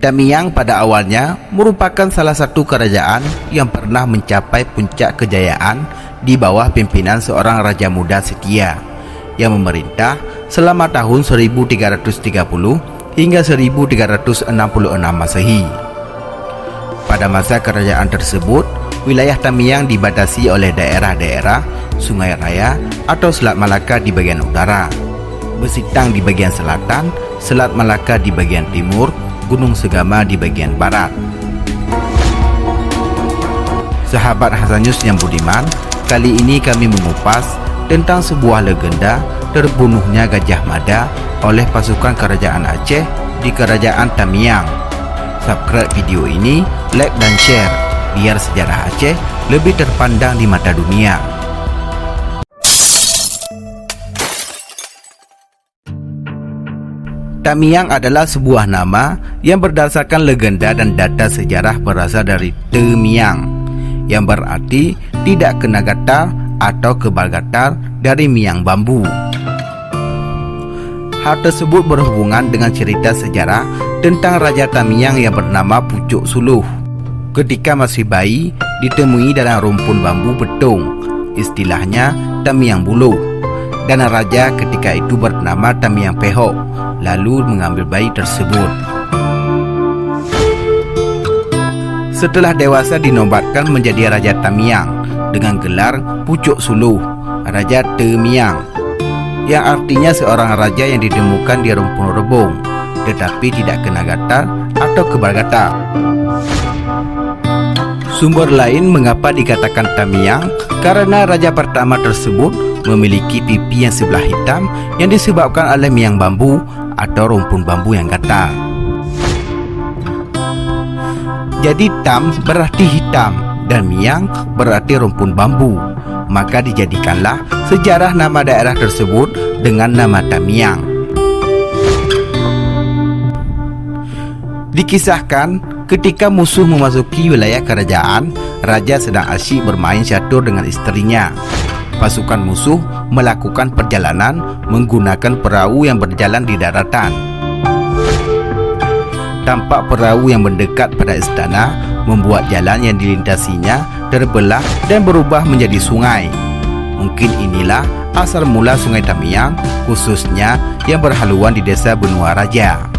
Tamiyang pada awalnya merupakan salah satu kerajaan yang pernah mencapai puncak kejayaan di bawah pimpinan seorang raja muda setia yang memerintah selama tahun 1330 hingga 1366 Masehi. Pada masa kerajaan tersebut, wilayah Tamiyang dibatasi oleh daerah-daerah Sungai Raya atau Selat Malaka di bagian utara, Besitang di bagian selatan, Selat Malaka di bagian timur, Gunung Segama di bagian barat. Sahabat Hasanius yang budiman, kali ini kami mengupas tentang sebuah legenda terbunuhnya Gajah Mada oleh pasukan kerajaan Aceh di kerajaan Tamiyang. Subscribe video ini, like dan share biar sejarah Aceh lebih terpandang di mata dunia. Tamiyang adalah sebuah nama yang berdasarkan legenda dan data sejarah berasal dari Temiang, yang berarti tidak kena gatal atau kebal gatal dari miang bambu. Hal tersebut berhubungan dengan cerita sejarah tentang Raja Tamiyang yang bernama Pucuk Suluh. Ketika masih bayi, ditemui dalam rumpun bambu betung, istilahnya Tamiyang Buluh, dan raja ketika itu bernama Tamiyang Pehok, lalu mengambil bayi tersebut. Setelah dewasa dinobatkan menjadi Raja Tamiyang dengan gelar Pucuk Suluh, Raja Temiang, yang artinya seorang raja yang ditemukan di rumpun rebung tetapi tidak kena gatal atau kebal gatal. Sumber lain mengapa dikatakan Tamiyang karena raja pertama tersebut memiliki pipi yang sebelah hitam yang disebabkan oleh miang bambu atau rumpun bambu yang gatal. Jadi Tam berarti hitam dan miang berarti rumpun bambu, maka dijadikanlah sejarah nama daerah tersebut dengan nama Tamiyang. Dikisahkan ketika musuh memasuki wilayah kerajaan, raja sedang asyik bermain catur dengan istrinya. Pasukan musuh melakukan perjalanan menggunakan perahu yang berjalan di daratan. Tampak perahu yang mendekat pada istana membuat jalan yang dilintasinya terbelah dan berubah menjadi sungai. Mungkin inilah asal mula Sungai Tamiyang, khususnya yang berhaluan di desa Benua Raja.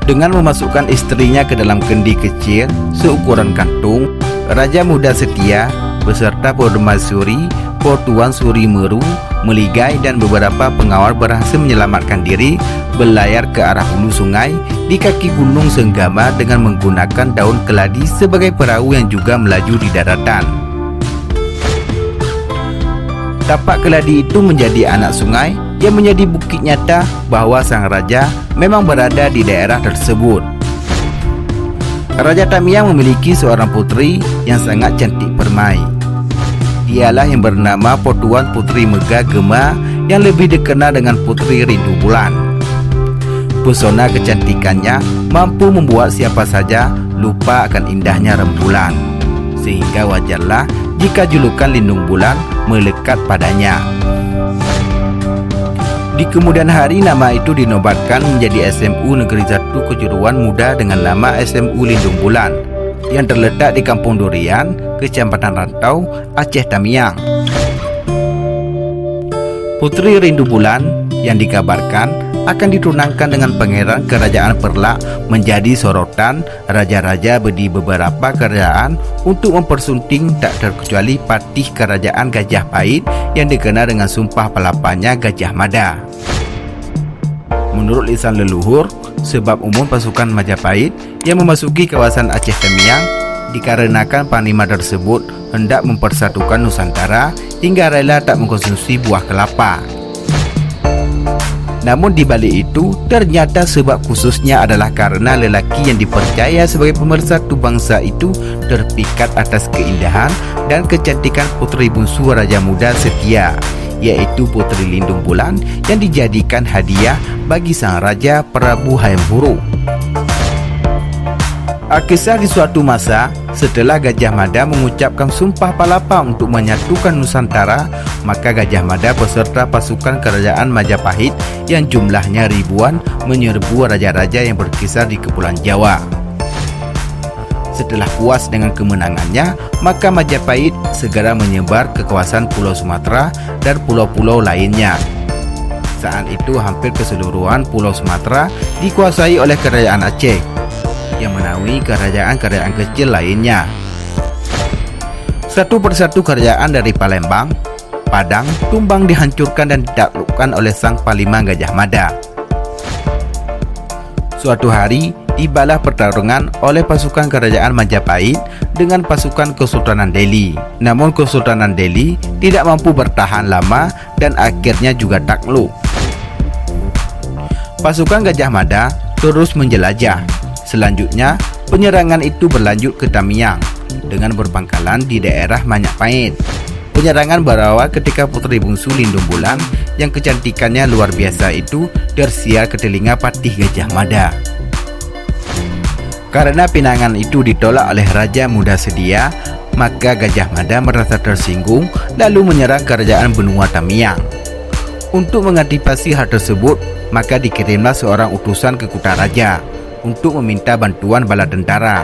Dengan memasukkan istrinya ke dalam kendi kecil seukuran kantung, raja muda setia beserta permaisuri, Tuan Suri Meru, Meligai dan beberapa pengawal berhasil menyelamatkan diri berlayar ke arah hulu sungai di kaki Gunung Senggama dengan menggunakan daun keladi sebagai perahu yang juga melaju di daratan. Tapak keladi itu menjadi anak sungai yang menjadi bukti nyata bahwa sang raja memang berada di daerah tersebut. Raja Tamiyang memiliki seorang putri yang sangat cantik permai. Dialah yang bernama Tuan Putri Megah Gema yang lebih dikenal dengan Putri Rindu Bulan. Pesona kecantikannya mampu membuat siapa saja lupa akan indahnya rembulan, sehingga wajarlah jika julukan Lindung Bulan melekat padanya. Di kemudian hari nama itu dinobatkan menjadi SMU Negeri 1 Kejuruan Muda dengan nama SMU Lindung Bulan yang terletak di Kampung Durian, Kecamatan Rantau, Aceh Tamiyang. Putri Rindu Bulan yang dikabarkan akan ditunangkan dengan pangeran kerajaan Perlak menjadi sorotan raja-raja di beberapa kerajaan untuk mempersunting tak terkecuali patih kerajaan Gajah Pahit yang dikenal dengan sumpah palapanya Gajah Mada. Menurut lisan leluhur, sebab umum pasukan Majapahit yang memasuki kawasan Aceh Tamiyang dikarenakan panglima tersebut hendak mempersatukan Nusantara hingga rela tak mengkonsumsi buah kelapa. Namun di balik itu, ternyata sebab khususnya adalah karena lelaki yang dipercaya sebagai pemersatu bangsa itu terpikat atas keindahan dan kecantikan putri bungsu Raja Muda setia, yaitu Putri Lindung Bulan yang dijadikan hadiah bagi sang Raja Prabu Hayam Wuruk. Kisah di suatu masa, setelah Gajah Mada mengucapkan sumpah palapa untuk menyatukan Nusantara, maka Gajah Mada beserta pasukan kerajaan Majapahit yang jumlahnya ribuan menyerbu raja-raja yang berkisar di Kepulauan Jawa. Setelah puas dengan kemenangannya, maka Majapahit segera menyebar ke kawasan Pulau Sumatera dan pulau-pulau lainnya. Saat itu hampir keseluruhan Pulau Sumatera dikuasai oleh Kerajaan Aceh yang menaungi kerajaan-kerajaan kecil lainnya. Satu persatu kerajaan dari Palembang, Padang, tumbang, dihancurkan dan ditaklukkan oleh sang Panglima Gajah Mada. Suatu hari, tibalah pertarungan oleh pasukan kerajaan Majapahit dengan pasukan Kesultanan Delhi. Namun Kesultanan Delhi tidak mampu bertahan lama dan akhirnya juga takluk. Pasukan Gajah Mada terus menjelajah. Selanjutnya, penyerangan itu berlanjut ke Tamiang dengan berpangkalan di daerah Majapahit. Penyerangan berawal ketika putri bungsu Lindung Bulan yang kecantikannya luar biasa itu tersiar ke telinga patih Gajah Mada. Karena pinangan itu ditolak oleh Raja Muda Sedia, maka Gajah Mada merasa tersinggung lalu menyerang kerajaan benua Tamiang. Untuk mengantisipasi hal tersebut, maka dikirimlah seorang utusan ke Kutaraja untuk meminta bantuan bala tentara.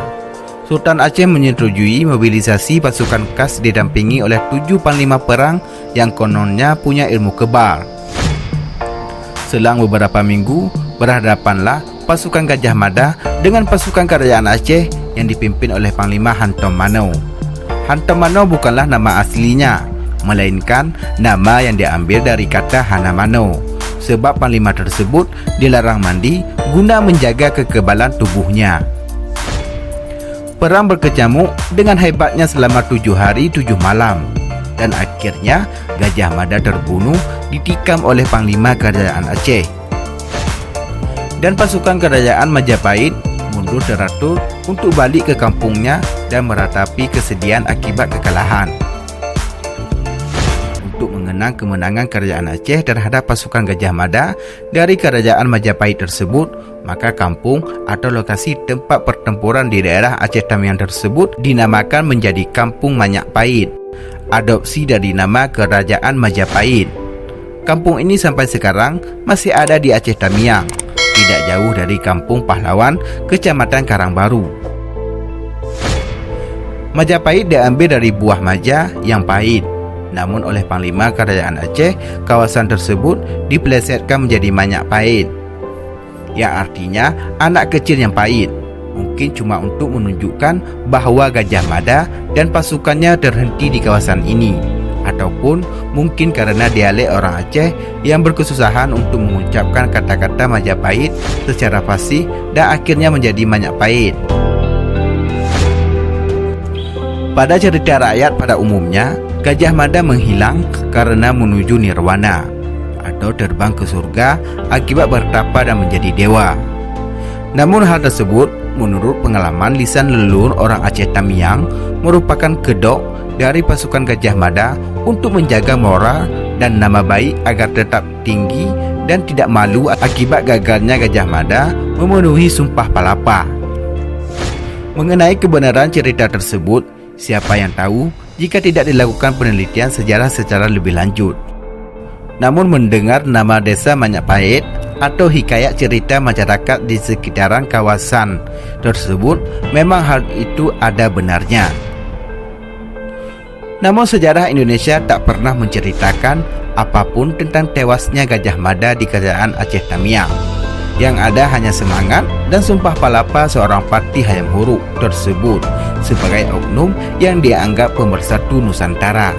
Sultan Aceh menyetujui mobilisasi pasukan khas didampingi oleh 7 panglima perang yang kononnya punya ilmu kebal. Selang beberapa minggu, berhadapanlah pasukan Gajah Mada dengan pasukan kerajaan Aceh yang dipimpin oleh Panglima Hantom Mano. Hantom Mano bukanlah nama aslinya, melainkan nama yang diambil dari kata Hana Mano, sebab panglima tersebut dilarang mandi guna menjaga kekebalan tubuhnya. Perang berkecamuk dengan hebatnya selama 7 hari 7 malam, dan akhirnya Gajah Mada terbunuh ditikam oleh Panglima Kerajaan Aceh. Dan pasukan kerajaan Majapahit mundur teratur untuk balik ke kampungnya dan meratapi kesedihan akibat kekalahan. Untuk mengenang kemenangan kerajaan Aceh terhadap pasukan Gajah Mada dari kerajaan Majapahit tersebut, maka kampung atau lokasi tempat pertempuran di daerah Aceh Tamiang tersebut dinamakan menjadi Kampung Majapahit, adopsi dari nama kerajaan Majapahit. Kampung ini sampai sekarang masih ada di Aceh Tamiang, tidak jauh dari Kampung Pahlawan, Kecamatan Karangbaru. Majapahit diambil dari buah maja yang pahit. Namun oleh Panglima Kerajaan Aceh, kawasan tersebut dipelesetkan menjadi Majapahit, yang artinya anak kecil yang pahit. Mungkin cuma untuk menunjukkan bahwa Gajah Mada dan pasukannya terhenti di kawasan ini, ataupun mungkin karena dialek orang Aceh yang berkesusahan untuk mengucapkan kata-kata Majapahit secara fasih dan akhirnya menjadi Majapahit. Pada cerita rakyat pada umumnya, Gajah Mada menghilang karena menuju nirwana atau terbang ke surga akibat bertapa dan menjadi dewa. Namun hal tersebut menurut pengalaman lisan leluhur orang Aceh Tamiang merupakan kedok dari pasukan Gajah Mada untuk menjaga moral dan nama baik agar tetap tinggi dan tidak malu akibat gagalnya Gajah Mada memenuhi sumpah palapa. Mengenai kebenaran cerita tersebut, siapa yang tahu jika tidak dilakukan penelitian sejarah secara lebih lanjut. Namun mendengar nama desa Majapahit atau hikayat cerita masyarakat di sekitaran kawasan tersebut, memang hal itu ada benarnya. Namun sejarah Indonesia tak pernah menceritakan apapun tentang tewasnya Gajah Mada di kerajaan Aceh Tamiang. Yang ada hanya semangat dan sumpah palapa seorang Patih Hayam Huruf tersebut sebagai oknum yang dianggap pemersatu Nusantara.